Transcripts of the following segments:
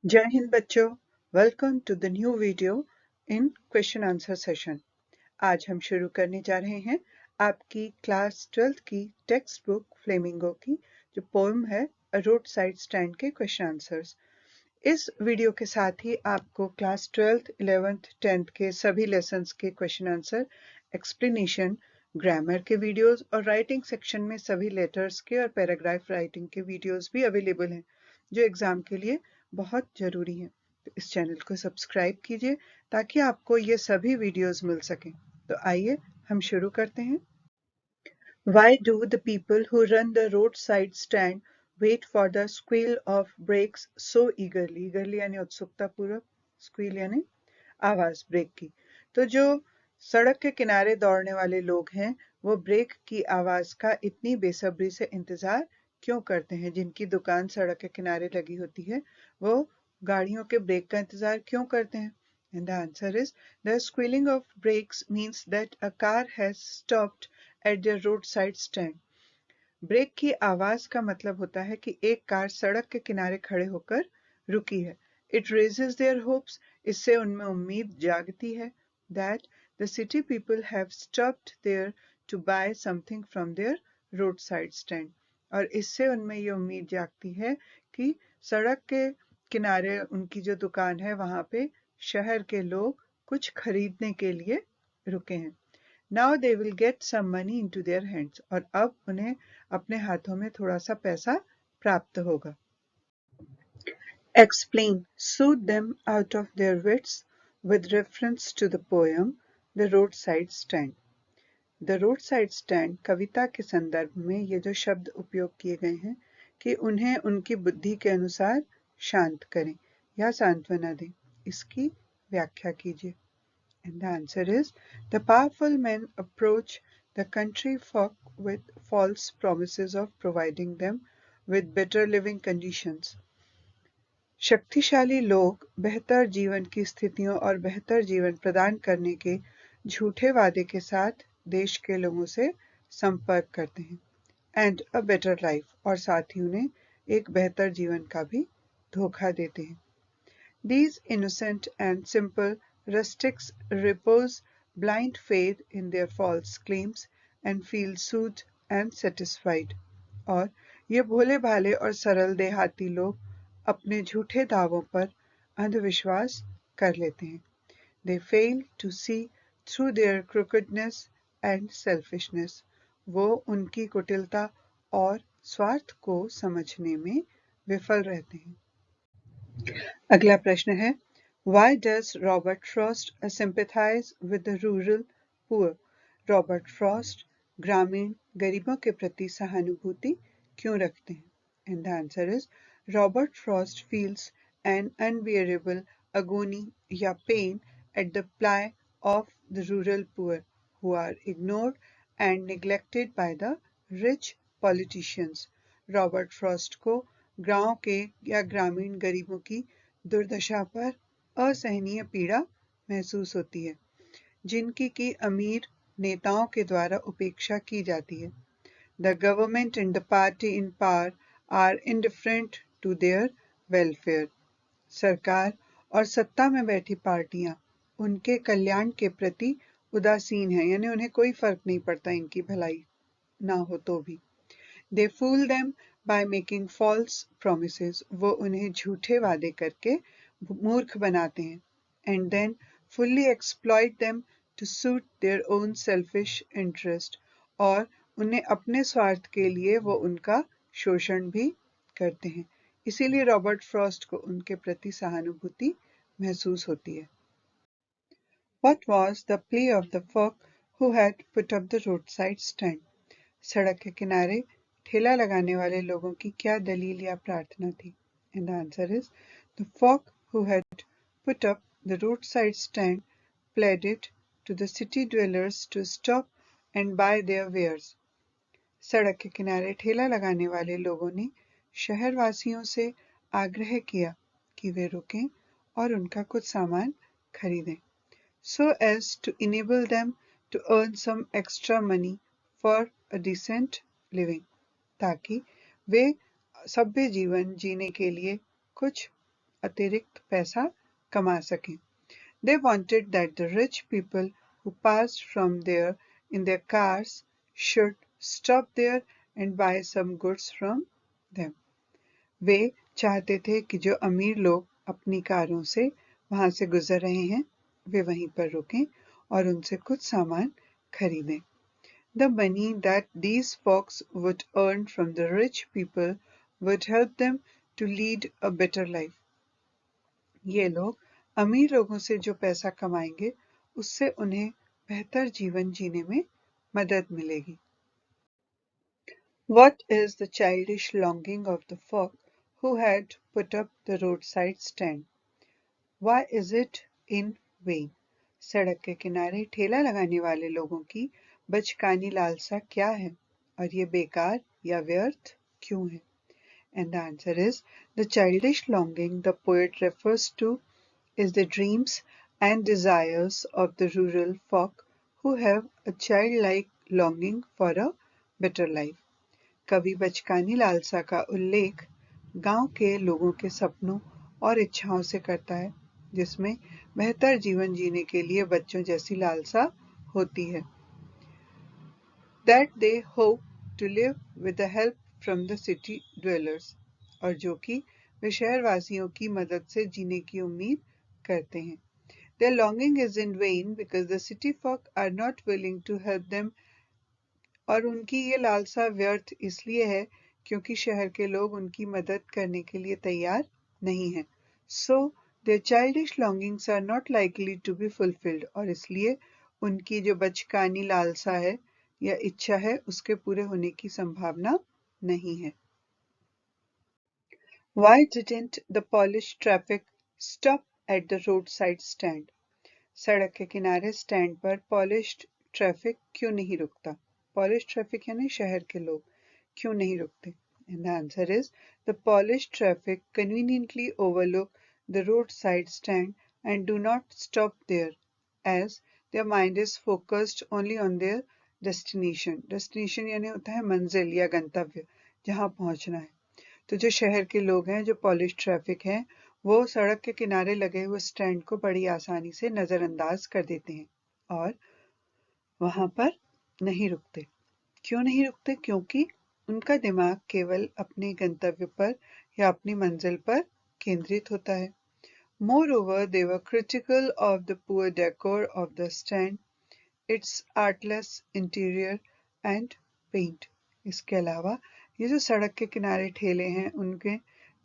जय हिंद बच्चों, welcome to the new video in question answer session. आज हम शुरू करने जा रहे हैं आपकी क्लास 12th की टेक्स्ट बुक फ्लेमिंगो की जो पोएम है अ रोड साइड स्टैंड के क्वेश्चन आंसर्स। इस वीडियो के साथ ही आपको क्लास 12th 11th 10th के सभी लेसन्स के क्वेश्चन आंसर, एक्सप्लेनेशन, ग्रामर के वीडियोस और राइटिंग सेक्शन में सभी लेटर्स के और पैराग्राफ राइटिंग के वीडियोस भी अवेलेबल हैं जो एग्जाम के लिए बहुत जरूरी हैं। तो इस चैनल को सब्सक्राइब कीजिए ताकि आपको ये सभी वीडियोस मिल सकें। तो आइए हम शुरू करते हैं। Why do the people who run the roadside stand wait for the squeal of brakes so eagerly? Eagerly यानी उत्सुकता पूर्वक, squeal यानी आवाज ब्रेक की। तो जो सड़क के किनारे दौड़ने वाले लोग हैं वो ब्रेक की आवाज का इतनी बेसब्री से इंतजार क्यों करते हैं? जिनकी दुकान सड़क के किनारे लगी होती है वो गाड़ियों के ब्रेक का इंतजार क्यों करते हैं? And the answer is the squealing of brakes means that a car has stopped at the roadside stand. Brake की आवाज का मतलब होता है कि एक कार सड़क के किनारे खड़े होकर रुकी है। It raises their hopes. इससे उनमें उम्मीद जागती है that the city people have stopped there to buy something from their roadside stand. और इससे उनमें ये उम्मीद जागती है कि सड़क के किनारे उनकी जो दुकान है वहां पे शहर के लोग कुछ खरीदने के लिए रुके हैं। Now they will get some money into their hands. और अब उन्हें अपने हाथों में थोड़ा सा पैसा प्राप्त होगा। Explain, soothe them out of their wits with reference to the poem The Roadside Stand. The Roadside Stand कविता के संदर्भ में ये जो शब्द उपयोग किए गए हैं कि उन्हें उनकी बुद्धि के अनुसार शांत करें या सांत्वना दें, इसकी व्याख्या कीजिए। And the answer is the powerful men approach the country folk with false promises of providing them with better living conditions. शक्तिशाली लोग बेहतर जीवन की स्थितियों और बेहतर जीवन प्रदान करने के झूठे वादे के साथ देश के लोगों से संपर्क करते हैं। एंड अ बेटर लाइफ, और साथ ही उन्हें एक बेहतर जीवन का भी धोखा देते हैं। These innocent and simple rustics repose blind faith in their false claims and feel soothed and satisfied. और ये भोले भाले और सरल देहाती लोग अपने झूठे दावों पर अंधविश्वास कर लेते हैं। They fail to see through their crookedness and selfishness. वो उनकी कुटिलता और स्वार्थ को समझने में विफल रहते हैं। अगला प्रश्न है Why does Robert Frost sympathize with the rural poor? Robert Frost ग्रामीण गरीबों के प्रति सहानुभूति क्यों रखते हैं? And the answer is Robert Frost feels an unbearable agony या pain at the plight of the rural poor who are ignored and neglected by the rich politicians. Robert Frost को गांव के या ग्रामीण गरीबों की दुर्दशा पर असहनीय पीड़ा महसूस होती है जिनकी की अमीर नेताओं के द्वारा उपेक्षा की जाती है। The government and the party in power are indifferent to their welfare. सरकार और सत्ता में बैठी पार्टियां उनके कल्याण के प्रति उदासीन हैं, यानी उन्हें कोई फर्क नहीं पड़ता इनकी भलाई ना हो तो भी। They fool them by making false promises. वो उन्हें झूठे वादे करके मूर्ख बनाते हैं। And then fully exploit them to suit their own selfish interest. और उन्हें अपने स्वार्थ के लिए वो उनका शोषण भी करते हैं। इसीलिए रॉबर्ट फ्रॉस्ट को उनके प्रति सहानुभूति महसूस होती है। What was the plea of the folk who had put up the roadside stand? सड़क के किनारे ठेला लगाने वाले लोगों की क्या दलील या प्रार्थना थी? And the answer is the folk who had put up the roadside stand pleaded to the city dwellers to stop and buy their wares. सड़क के किनारे ठेला लगाने वाले लोगों ने शहरवासियों से आग्रह किया कि वे रुकें और उनका कुछ सामान खरीदें, so as to enable them to earn some extra money for a decent living, ताकि वे सभ्य जीवन जीने के लिए कुछ अतिरिक्त पैसा कमा सकें। They wanted that the rich people who passed from there in their cars should stop there and buy some goods from them. वे चाहते थे कि जो अमीर लोग अपनी कारों से वहां से गुजर रहे हैं वे वहीं पर रुकें और उनसे कुछ सामान खरीदें। The money that these folks would earn from the rich people would help them to lead a better life. ये लोग अमीर लोगों से जो पैसा कमाएंगे उससे उन्हें बेहतर जीवन जीने में मदद मिलेगी। What is the childish longing of the folk who had put up the roadside stand? Why is it in vain? सड़क के किनारे ठेला लगाने वाले लोगों की बचकानी लालसा क्या है और ये बेकार या व्यर्थ क्यों है? And the answer is the childish longing the poet refers to is the dreams and desires of the rural folk who have a childlike longing for a better life. कवि बचकानी लालसा का उल्लेख गांव के लोगों के सपनों और इच्छाओं से करता है जिसमें बेहतर जीवन जीने के लिए बच्चों जैसी लालसा होती है। That they hope to live with the help from the city dwellers और जो कि वे शहरवासियों की मदद से जीने की उम्मीद करते हैं। Their longing is in vain because the city folk are not willing to help them और उनकी ये लालसा व्यर्थ इसलिए है क्योंकि शहर के लोग उनकी मदद करने के लिए तैयार नहीं हैं। So their childish longings are not likely to be fulfilled और इसलिए उनकी जो बचकानी लालसा है या इच्छा है उसके पूरे होने की संभावना नहीं है। Why didn't the polished traffic stop at the roadside stand? सड़क के किनारे स्टैंड पर पॉलिश्ड ट्रैफिक क्यों नहीं रुकता? पॉलिश्ड ट्रैफिक यानी शहर के लोग क्यों नहीं रुकते? And the answer is the polished traffic conveniently overlook the roadside stand and do not stop there as their mind is focused only on their destination. Destination यानी होता है मंजिल या गंतव्य जहां पहुंचना है। तो जो शहर के लोग हैं जो पॉलिश ट्रैफिक हैं वो सड़क के किनारे लगे हुए स्टैंड को बड़ी आसानी से नजरअंदाज कर देते हैं और वहां पर नहीं रुकते। क्यों नहीं रुकते? क्योंकि उनका दिमाग केवल अपने गंतव्य पर या अपनी मंजिल पर केंद्रित होता है। Moreover, they were critical of the poor decor of the stand, its artless interior and paint. इसके अलावा ये जो सड़क के किनारे ठेले हैं उनके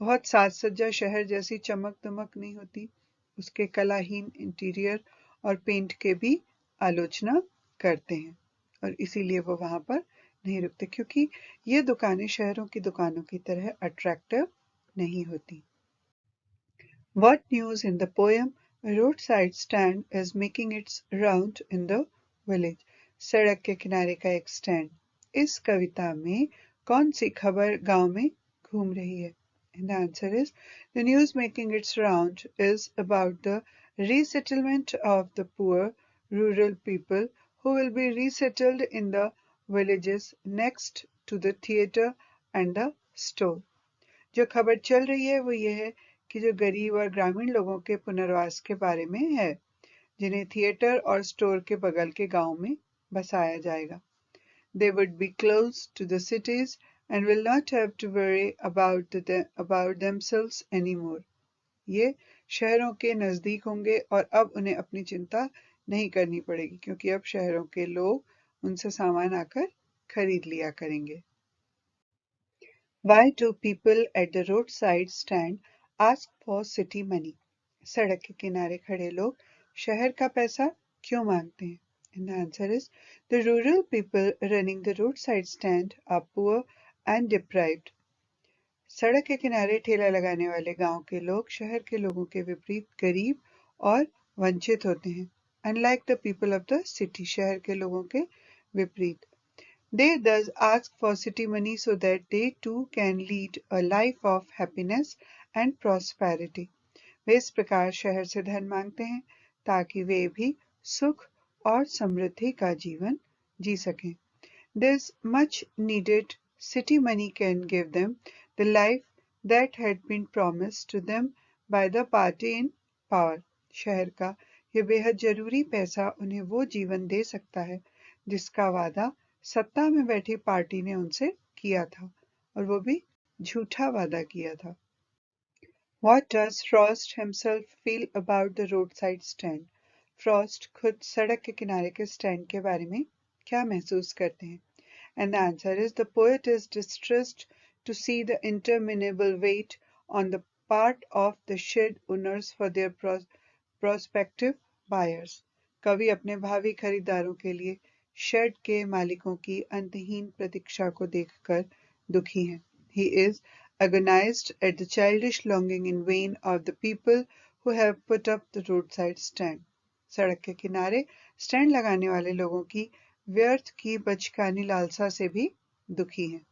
बहुत साज सज्जा शहर जैसी चमक दमक नहीं होती, उसके कलाहीन इंटीरियर और पेंट के भी आलोचना करते हैं और इसीलिए वो वहां पर नहीं रुकते क्योंकि ये दुकानें शहरों की दुकानों की तरह अट्रैक्टिव नहीं होती। What news in the poem A roadside stand is making its round in the village? सड़क के किनारे का एक स्टैंड। इस कविता में कौन सी खबर गांव में घूम रही है? And the answer is the news making its round is about the resettlement of the poor rural people who will be resettled in the villages next to the theatre and the store. जो खबर चल रही है वो ये है कि जो गरीब और ग्रामीण लोगों के पुनर्वास के बारे में है जिन्हें थिएटर और स्टोर के बगल के गांव में बसाया जाएगा। They would be close to the cities and will not have to worry about themselves anymore. ये शहरों के नजदीक होंगे और अब उन्हें अपनी चिंता नहीं करनी पड़ेगी क्योंकि अब शहरों के लोग उनसे सामान आकर खरीद लिया करेंगे। Why do people at the roadside stand ask for city money? सड़क के किनारे खड़े लोग शहर का पैसा क्यों मांगते हैं? And the answer is the rural people running the roadside stand are poor and deprived. सड़क के किनारे ठेला लगाने वाले गांव के लोग शहर के लोगों के विपरीत गरीब और वंचित होते हैं। Unlike the people of the city, शहर के लोगों के विपरीत। They thus ask for city money so that they too can lead a life of happiness and prosperity. वे इस प्रकार शहर से धन मांगते हैं ताकि वे भी सुख और समृद्धि का जीवन जी सकें। This much needed city money can give them the life that had been promised to them by the party in power. शहर का ये बेहद जरूरी पैसा उन्हें वो जीवन दे सकता है जिसका वादा सत्ता में बैठी पार्टी ने उनसे किया था, और वो भी झूठा वादा किया था। What does Frost himself feel about the roadside stand? Frost खुद सड़क के किनारे के स्टैंड के बारे में क्या महसूस करते हैं? And the answer is, the poet is distressed to see the interminable wait on the part of the shed owners for their prospective buyers. कवि अपने भावी खरीदारों के लिए शेड के मालिकों की अंतहीन प्रतीक्षा को देखकर दुखी हैं. He is agonized at the childish longing in vain of the people who have put up the roadside stand. सड़क के किनारे स्टैंड लगाने वाले लोगों की व्यर्थ की बचकानी लालसा से भी दुखी हैं.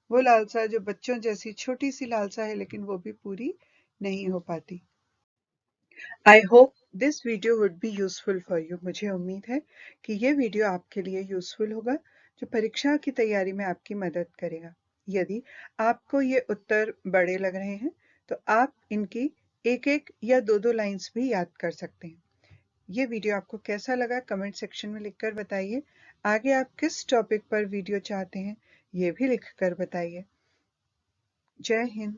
वो लालसा जो बच्चों जैसी छोटी सी लालसा है, लेकिन वो भी पूरी नहीं हो पाती. I hope this video would be useful for you. मुझे उम्मीद है कि ये वीडियो आपके लिए यूजफुल होगा, जो परीक्षा की तैयारी में आपकी मदद करेगा. यदि आपको ये उत्तर बड़े लग रहे हैं तो आप इनकी एक एक या दो दो लाइंस भी याद कर सकते हैं. ये वीडियो आपको कैसा लगा कमेंट सेक्शन में लिखकर बताइए. आगे आप किस टॉपिक पर वीडियो चाहते हैं ये भी लिखकर बताइए. जय हिंद.